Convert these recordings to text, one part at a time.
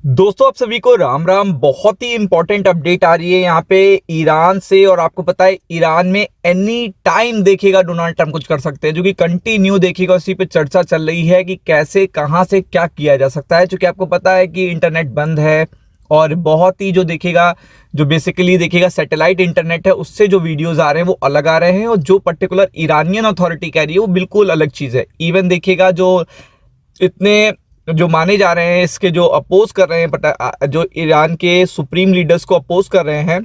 दोस्तों आप सभी को राम राम। बहुत ही इंपॉर्टेंट अपडेट आ रही है यहाँ पे ईरान से। और आपको पता है ईरान में एनी टाइम देखिएगा डोनाल्ड ट्रम्प कुछ कर सकते हैं, जो कि कंटिन्यू देखिएगा उसी पे चर्चा चल रही है कि कैसे कहाँ से क्या किया जा सकता है। क्योंकि आपको पता है कि इंटरनेट बंद है और बहुत ही जो देखिएगा जो बेसिकली देखिएगा सैटेलाइट इंटरनेट है उससे जो वीडियोस आ रहे हैं वो अलग आ रहे हैं, और जो पर्टिकुलर ईरानियन अथॉरिटी कह रही है वो बिल्कुल अलग चीज़ है। इवन देखिएगा जो इतने जो माने जा रहे हैं इसके जो अपोज कर रहे हैं, जो ईरान के सुप्रीम लीडर्स को अपोज कर रहे हैं,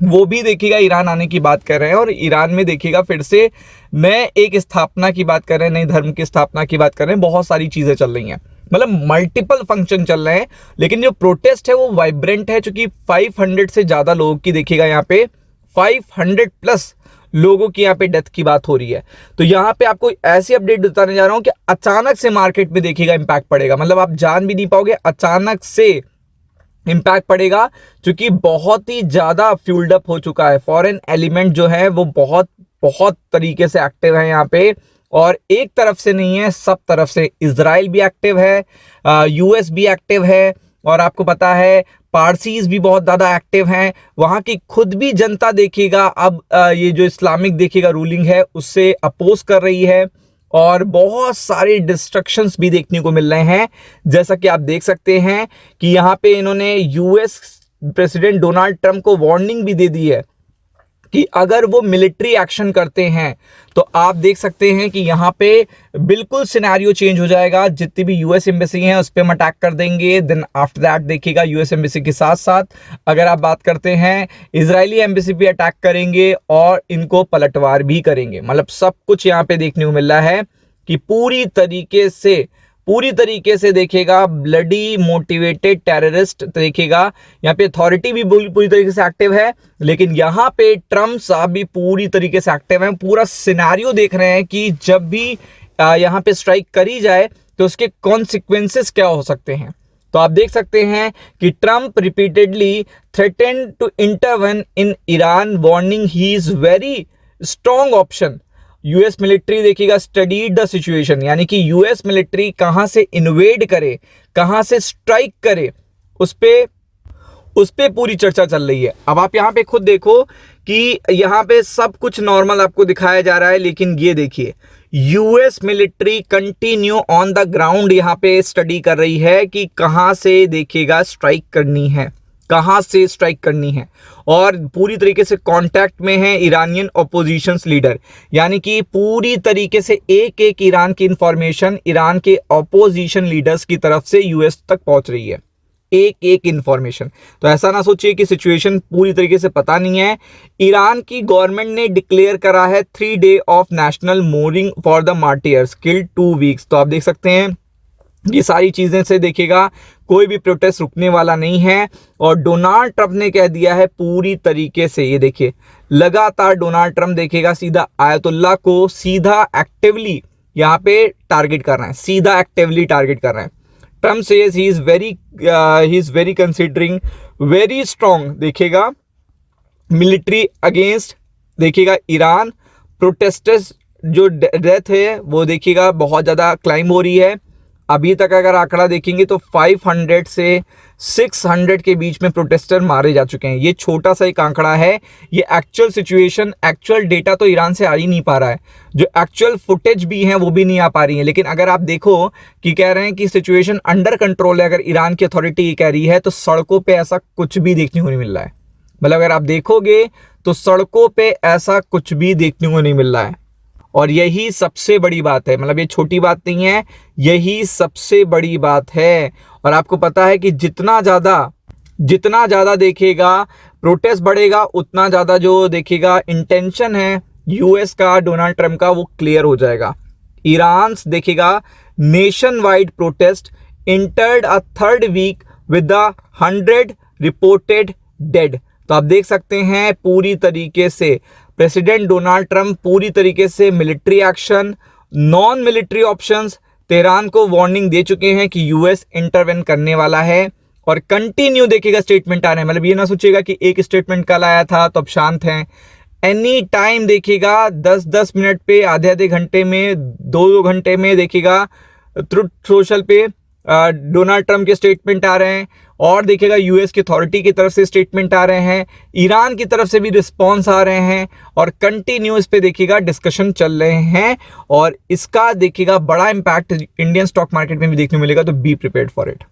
वो भी देखिएगा ईरान आने की बात कर रहे हैं। और ईरान में देखिएगा फिर से नए एक स्थापना की बात कर रहे हैं, नए धर्म की स्थापना की बात कर रहे हैं। बहुत सारी चीजें चल रही हैं, मतलब मल्टीपल फंक्शन चल रहे हैं। लेकिन जो प्रोटेस्ट है वो वाइब्रेंट है, क्योंकि 500 से ज्यादा लोगों की देखिएगा यहाँ पे 500 प्लस लोगों की यहाँ पे डेथ की बात हो रही है। तो यहाँ पे आपको ऐसी अपडेट बताने जा रहा हूं कि अचानक से मार्केट में देखिएगा इंपैक्ट पड़ेगा, मतलब आप जान भी नहीं पाओगे, अचानक से इंपैक्ट पड़ेगा। क्योंकि बहुत ही ज्यादा फ्यूल्ड अप हो चुका है, फॉरेन एलिमेंट जो है वो बहुत बहुत तरीके से एक्टिव है यहाँ पे। और एक तरफ से नहीं है, सब तरफ से। इजराइल भी एक्टिव है, यूएस भी एक्टिव है, और आपको पता है पारसीज भी बहुत ज़्यादा एक्टिव हैं। वहाँ की खुद भी जनता देखिएगा अब ये जो इस्लामिक देखिएगा रूलिंग है उससे अपोज कर रही है। और बहुत सारे डिस्ट्रक्शंस भी देखने को मिल रहे हैं, जैसा कि आप देख सकते हैं कि यहाँ पे इन्होंने यूएस प्रेसिडेंट डोनाल्ड ट्रम्प को वार्निंग भी दे दी है कि अगर वो मिलिट्री एक्शन करते हैं तो आप देख सकते हैं कि यहाँ पे बिल्कुल सिनेरियो चेंज हो जाएगा। जितनी भी यूएस एम्बेसी हैं उस पर हम अटैक कर देंगे। देन आफ्टर दैट देखिएगा यूएस एम्बेसी के साथ साथ अगर आप बात करते हैं इजरायली एम्बेसी पे अटैक करेंगे और इनको पलटवार भी करेंगे। मतलब सब कुछ यहाँ पे देखने को मिल रहा है कि पूरी तरीके से देखिएगा ब्लडी मोटिवेटेड टेररिस्ट देखिएगा। यहाँ पे अथॉरिटी भी पूरी तरीके से एक्टिव है, लेकिन यहाँ पे ट्रम्प साहब भी पूरी तरीके से एक्टिव हैं। पूरा सिनेरियो देख रहे हैं कि जब भी यहाँ पे स्ट्राइक करी जाए तो उसके कॉन्सिक्वेंसेस क्या हो सकते हैं। तो आप देख सकते हैं कि Trump repeatedly threatened to intervene in Iran, warning he is very strong option. US military देखिएगा स्टडीड द सिचुएशन, यानी कि यूएस मिलिट्री कहां से इन्वेड करे, कहां से स्ट्राइक करे, उस पे पूरी चर्चा चल रही है। अब आप यहां पे खुद देखो कि यहां पे सब कुछ नॉर्मल आपको दिखाया जा रहा है, लेकिन ये देखिए US military continue on the ground यहां पे स्टडी कर रही है कि कहां से देखिएगा स्ट्राइक करनी है, कहां से स्ट्राइक करनी है। और पूरी तरीके से कांटेक्ट में है ईरानियन ऑपोजिशंस लीडर, यानी कि पूरी तरीके से एक एक ईरान की इंफॉर्मेशन ईरान के ऑपोजिशन लीडर्स की तरफ से यूएस तक पहुंच रही है, एक एक इंफॉर्मेशन। तो ऐसा ना सोचिए कि सिचुएशन पूरी तरीके से पता नहीं है। ईरान की गवर्नमेंट ने डिक्लेयर करा है 3 day of national morning for the martyrs killed 2 weeks. तो आप देख सकते हैं ये सारी चीजें से देखिएगा कोई भी प्रोटेस्ट रुकने वाला नहीं है। और डोनाल्ड ट्रम्प ने कह दिया है पूरी तरीके से, ये देखिए लगातार डोनाल्ड ट्रम्प देखिएगा सीधा आयतुल्लाह को सीधा एक्टिवली यहाँ पे टारगेट कर रहे हैं, सीधा एक्टिवली टारगेट कर रहे हैं। Trump says he is very considering very strong देखिएगा मिलिट्री अगेंस्ट देखिएगा ईरान। प्रोटेस्टर्स जो डेथ है वो देखिएगा बहुत ज़्यादा क्लाइम हो रही है। अभी तक अगर आंकड़ा देखेंगे तो 500 से 600 के बीच में प्रोटेस्टर मारे जा चुके हैं। ये छोटा सा एक आंकड़ा है, ये एक्चुअल सिचुएशन, एक्चुअल डेटा तो ईरान से आ ही नहीं पा रहा है, जो एक्चुअल फुटेज भी हैं वो भी नहीं आ पा रही है। लेकिन अगर आप देखो कि कह रहे हैं कि सिचुएशन अंडर कंट्रोल है, अगर ईरान की अथॉरिटी ये कह रही है, तो सड़कों पर ऐसा कुछ भी देखने को नहीं मिल रहा है। मतलब अगर आप देखोगे तो सड़कों पर ऐसा कुछ भी देखने को नहीं मिल रहा है। और यही सबसे बड़ी बात है, मतलब ये छोटी बात नहीं है, यही सबसे बड़ी बात है। और आपको पता है कि जितना ज़्यादा देखिएगा प्रोटेस्ट बढ़ेगा, उतना ज़्यादा जो देखिएगा इंटेंशन है यूएस का, डोनाल्ड ट्रम्प का, वो क्लियर हो जाएगा। ईरान देखिएगा nationwide protest entered a 3rd week with 100 reported dead. तो आप देख सकते हैं पूरी तरीके से प्रेसिडेंट डोनाल्ड ट्रम्प पूरी तरीके से military action, non military options, Tehran को वार्निंग दे चुके हैं कि यूएस इंटरवेन करने वाला है। और कंटिन्यू देखिएगा स्टेटमेंट आ रहे हैं, मतलब ये ना सोचिएगा कि एक स्टेटमेंट कल आया था तो अब शांत हैं। एनी टाइम देखिएगा 10-10 मिनट पे, आधे-आधे घंटे में, 2-2 घंटे में देखिएगा ट्रुथ सोशल पे डोनाल्ड ट्रंप के स्टेटमेंट आ रहे हैं, और देखिएगा यूएस की अथॉरिटी की तरफ से स्टेटमेंट आ रहे हैं, ईरान की तरफ से भी रिस्पॉन्स आ रहे हैं, और कंटिन्यूस पे देखिएगा डिस्कशन चल रहे हैं, और इसका देखिएगा बड़ा इंपैक्ट इंडियन स्टॉक मार्केट में भी देखने को मिलेगा, तो बी प्रिपेयर्ड फॉर इट।